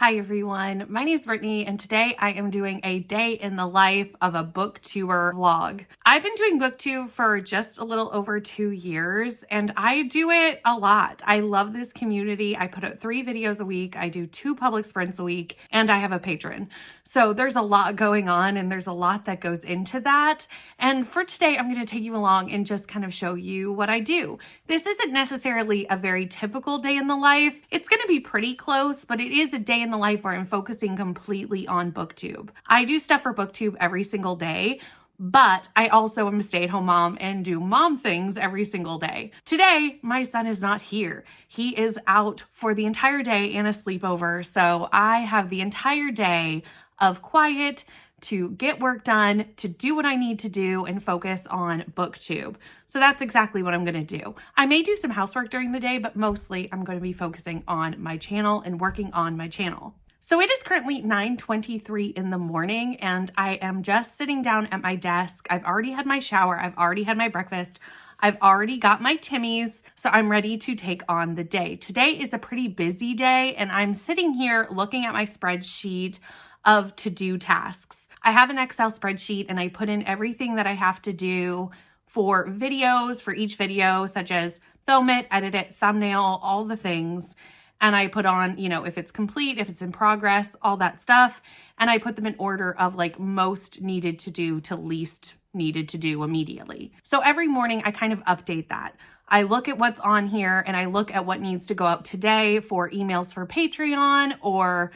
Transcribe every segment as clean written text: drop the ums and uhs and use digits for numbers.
Hi everyone, my name is Brittany and today I am doing a day in the life of a booktuber vlog. I've been doing booktube for just a little over 2 years and I do it a lot. I love this community. I put out 3 videos a week, I do 2 public sprints a week, and I have a patron. So there's a lot going on and there's a lot that goes into that. And for today, I'm going to take you along and just kind of show you what I do. This isn't necessarily a very typical day in the life. It's going to be pretty close, but it is a day in the life where I'm focusing completely on booktube. I do stuff for booktube every single day, but I also am a stay-at-home mom and do mom things every single day. Today, my son is not here. He is out for the entire day and a sleepover, so I have the entire day of quiet to get work done, to do what I need to do, and focus on booktube. So that's exactly what I'm gonna do. I may do some housework during the day, but mostly I'm gonna be focusing on my channel and working on my channel. So it is currently 9:23 in the morning and I am just sitting down at my desk. I've already had my shower, I've already had my breakfast, I've already got my Timmies, so I'm ready to take on the day. Today is a pretty busy day and I'm sitting here looking at my spreadsheet of to-do tasks. I have an Excel spreadsheet and I put in everything that I have to do for videos, for each video, such as film it, edit it, thumbnail, all the things. And I put on, if it's complete, if it's in progress, all that stuff. And I put them in order of like most needed to do to least needed to do immediately. So every morning I kind of update that. I look at what's on here and I look at what needs to go out today for emails for Patreon or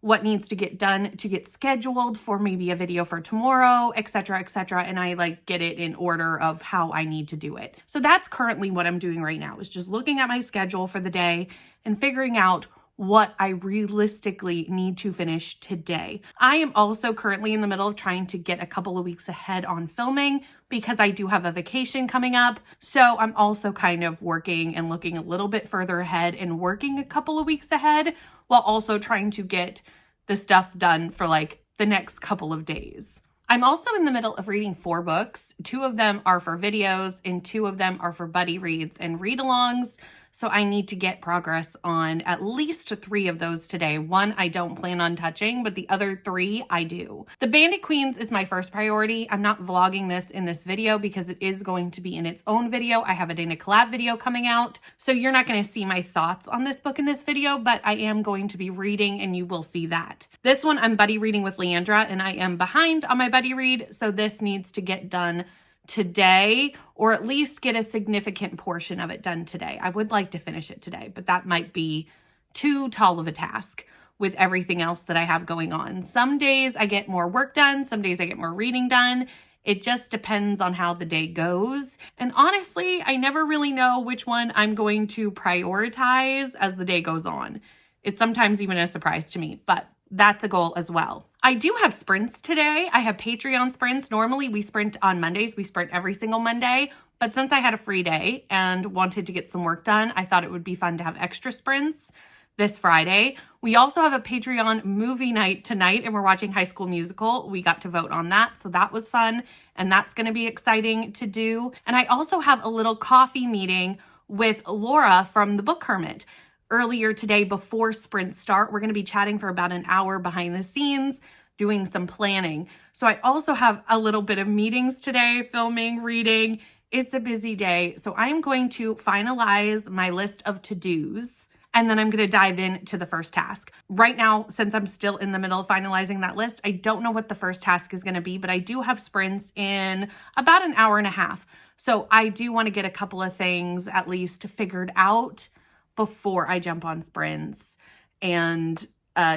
what needs to get done to get scheduled for maybe a video for tomorrow, etc., etc. And I get it in order of how I need to do it. So that's currently what I'm doing right now, is just looking at my schedule for the day and figuring out what I realistically need to finish today. I am also currently in the middle of trying to get a couple of weeks ahead on filming because I do have a vacation coming up. So I'm also kind of working and looking a little bit further ahead and working a couple of weeks ahead while also trying to get the stuff done for the next couple of days. I'm also in the middle of reading 4 books. 2 of them are for videos and 2 of them are for buddy reads and read-alongs. So I need to get progress on at least 3 of those today. 1 I don't plan on touching, but the other 3 I do. The Bandit Queens is my first priority. I'm not vlogging this in this video because it is going to be in its own video. I have it in a collab video coming out. So you're not going to see my thoughts on this book in this video, but I am going to be reading and you will see that. This one I'm buddy reading with Leandra and I am behind on my buddy read. So this needs to get done today, or at least get a significant portion of it done today. I would like to finish it today, but that might be too tall of a task with everything else that I have going on. Some days I get more work done, some days I get more reading done. It just depends on how the day goes. And honestly, I never really know which one I'm going to prioritize as the day goes on. It's sometimes even a surprise to me, but that's a goal as well. I do have sprints today. I have Patreon sprints. Normally we sprint on Mondays. We sprint every single Monday. But since I had a free day and wanted to get some work done, I thought it would be fun to have extra sprints this Friday. We also have a Patreon movie night tonight and we're watching High School Musical. We got to vote on that. So that was fun. And that's going to be exciting to do. And I also have a little coffee meeting with Laura from the Book Hermit. Earlier today, before sprints start, we're going to be chatting for about an hour behind the scenes, doing some planning. So I also have a little bit of meetings today, filming, reading. It's a busy day. So I'm going to finalize my list of to-dos, and then I'm going to dive into the first task. Right now, since I'm still in the middle of finalizing that list, I don't know what the first task is going to be, but I do have sprints in about an hour and a half. So I do want to get a couple of things at least figured out before I jump on sprints and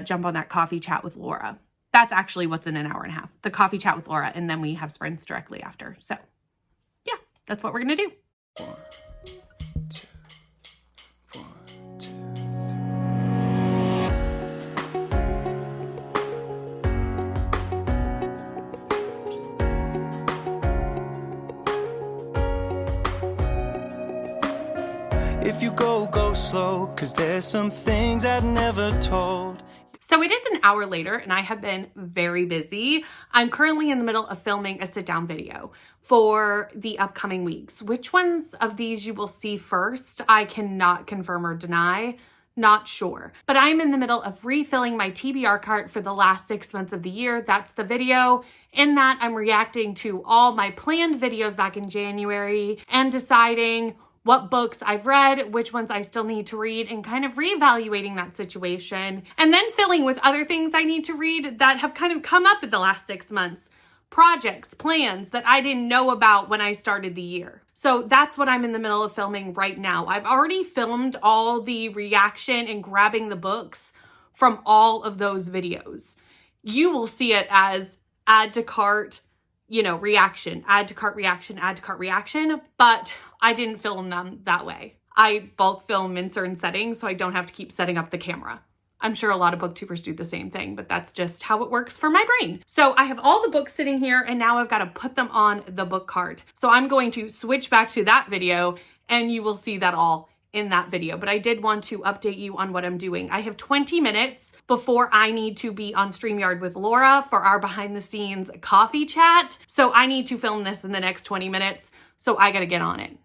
jump on that coffee chat with Laura. That's actually what's in an hour and a half, the coffee chat with Laura, and then we have sprints directly after. So yeah, that's what we're gonna do. 1, 2, 1, 2, 3. If you go slow, 'cause there's some things I'd never told. So it is an hour later and I have been very busy. I'm currently in the middle of filming a sit-down video for the upcoming weeks. Which ones of these you will see first, I cannot confirm or deny. Not sure. But I'm in the middle of refilling my TBR cart for the last 6 months of the year. That's the video. In that, I'm reacting to all my planned videos back in January and deciding what books I've read, which ones I still need to read, and kind of reevaluating that situation. And then filling with other things I need to read that have kind of come up in the last 6 months. Projects, plans that I didn't know about when I started the year. So that's what I'm in the middle of filming right now. I've already filmed all the reaction and grabbing the books from all of those videos. You will see it as add to cart, reaction, add to cart reaction, add to cart reaction, but I didn't film them that way. I bulk film in certain settings so I don't have to keep setting up the camera. I'm sure a lot of booktubers do the same thing, but that's just how it works for my brain. So I have all the books sitting here and now I've got to put them on the book cart. So I'm going to switch back to that video and you will see that all in that video. But I did want to update you on what I'm doing. I have 20 minutes before I need to be on StreamYard with Laura for our behind the scenes coffee chat. So I need to film this in the next 20 minutes. So I got to get on it.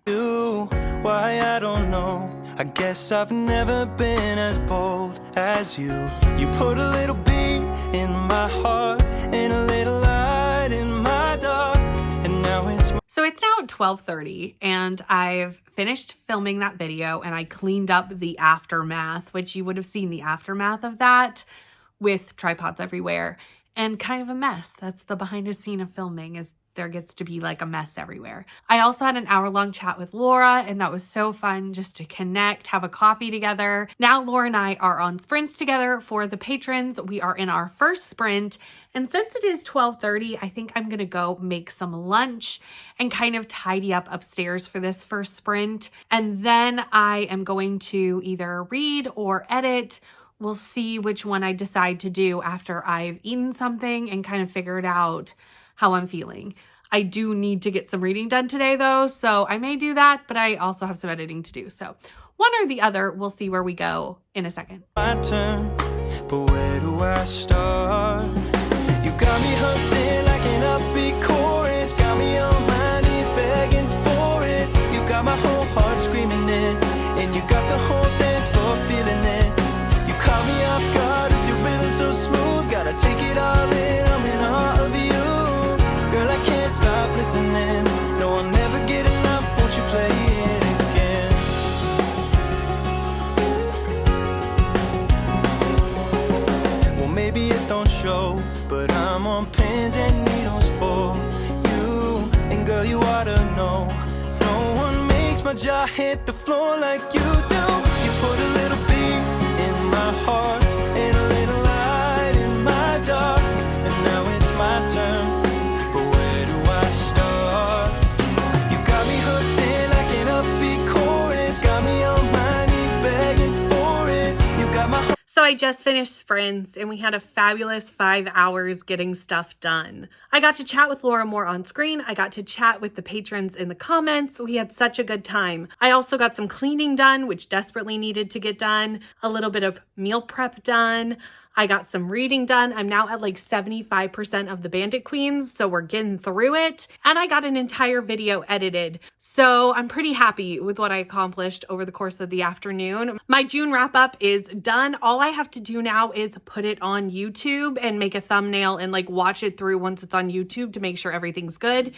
Why, I don't know. I guess I've never been as bold as you. You put a little beat in my heart and a little light in my dark. And now it's So it's now 12:30 and I've finished filming that video and I cleaned up the aftermath, which you would have seen the aftermath of that with tripods everywhere and kind of a mess. That's the behind the scene of filming, is there gets to be like a mess everywhere. I also had an hour-long chat with Laura and that was so fun just to connect, have a coffee together. Now Laura and I are on sprints together for the patrons. We are in our first sprint. And since it is 12:30, I think I'm gonna go make some lunch and kind of tidy up upstairs for this first sprint. And then I am going to either read or edit. We'll see which one I decide to do after I've eaten something and kind of figured out how I'm feeling. I do need to get some reading done today though, so I may do that, but I also have some editing to do. So one or the other, we'll see where we go in a second. my turn, but where do I start? You got me hooked in like an upbeat chorus, got me on my knees begging for it. You got my whole heart screaming it, and you got the whole dance floor feeling it. You caught me off guard with your rhythm so smooth, gotta take it all in, I'm in awe of you. Girl, I can't stop listening, no, I'll never get enough, won't you play it again? Well, maybe it don't show, but I'm on pins and needles for you. And girl, you ought to know, no one makes my jaw hit the floor like you do. You put a little beat in my heart and a little light in my dark. And now it's my turn, but where do I start? You got me hooked in like an upbeat chorus, got me on my knees begging for it. You got my So I just finished sprints and we had a fabulous 5 hours getting stuff done. I got to chat with Laura more on screen. I got to chat with the patrons in the comments. We had such a good time. I also got some cleaning done, which desperately needed to get done. A little bit of meal prep done. I got some reading done. I'm now at like 75% of the Bandit Queens, so we're getting through it. And I got an entire video edited. So I'm pretty happy with what I accomplished over the course of the afternoon. My June wrap up is done. All I have to do now is put it on YouTube and make a thumbnail and like watch it through once it's on YouTube to make sure everything's good,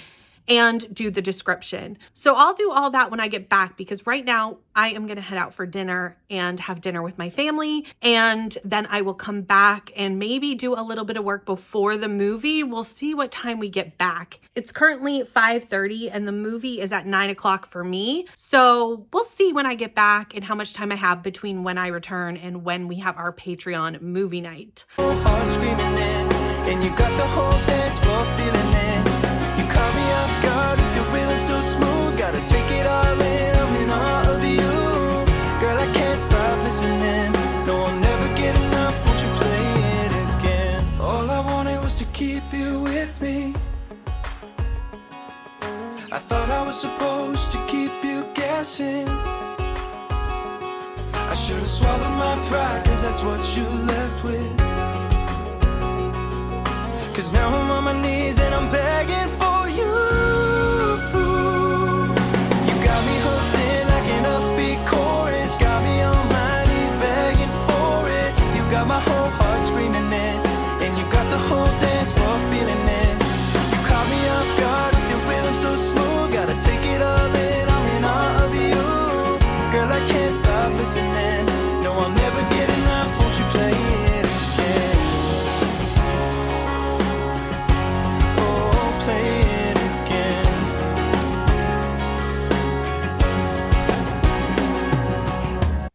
and do the description. So I'll do all that when I get back, because right now I am gonna head out for dinner and have dinner with my family, and then I will come back and maybe do a little bit of work before the movie. We'll see what time we get back. It's currently 5:30 and the movie is at 9 o'clock for me. So we'll see when I get back and how much time I have between when I return and when we have our Patreon movie night. heart screaming in, and you got the whole dance floor feeling it. You caught me off guard with your rhythm so smooth, gotta take it all in, I'm in awe of you. Girl, I can't stop listening, no, I'll never get enough, won't you play it again? All I wanted was to keep you with me. I thought I was supposed to keep you guessing. I should've swallowed my pride, cause that's what you left with. Cause now I'm on my knees and I'm begging for you. You got me hooked in like an upbeat chorus, got me on my knees begging heart screaming it, and you got the whole dance floor feeling it. You caught me off guard with your rhythm so smooth. Gotta take it all in, I'm in awe of you. Girl, I can't stop listening. No, I'll never get enough. Won't you play it again? Oh, play it again.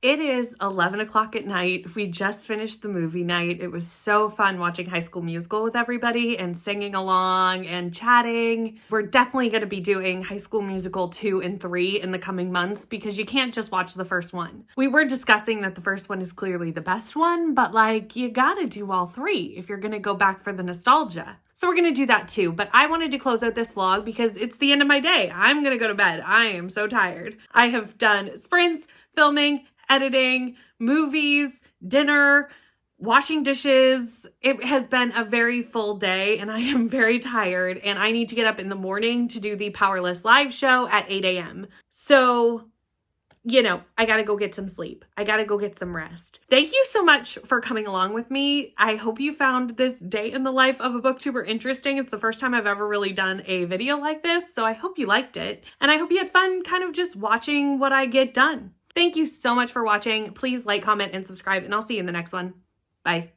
It is 11 o'clock at night. We just finished the movie night. It was so fun watching High School Musical with everybody and singing along and chatting. We're definitely going to be doing High School Musical 2 and 3 in the coming months because you can't just watch the first one. We were discussing that the first one is clearly the best one, but like you gotta do all three if you're going to go back for the nostalgia. So we're going to do that too, but I wanted to close out this vlog because it's the end of my day. I'm going to go to bed. I am so tired. I have done sprints, filming, editing, movies, dinner, washing dishes. It has been a very full day and I am very tired and I need to get up in the morning to do the Powerless live show at 8 a.m. So, you know, I gotta go get some sleep. I gotta go get some rest. Thank you so much for coming along with me. I hope you found this day in the life of a booktuber interesting. It's the first time I've ever really done a video like this, so I hope you liked it. And I hope you had fun kind of just watching what I get done. Thank you so much for watching. Please like, comment, and subscribe, and I'll see you in the next one. Bye.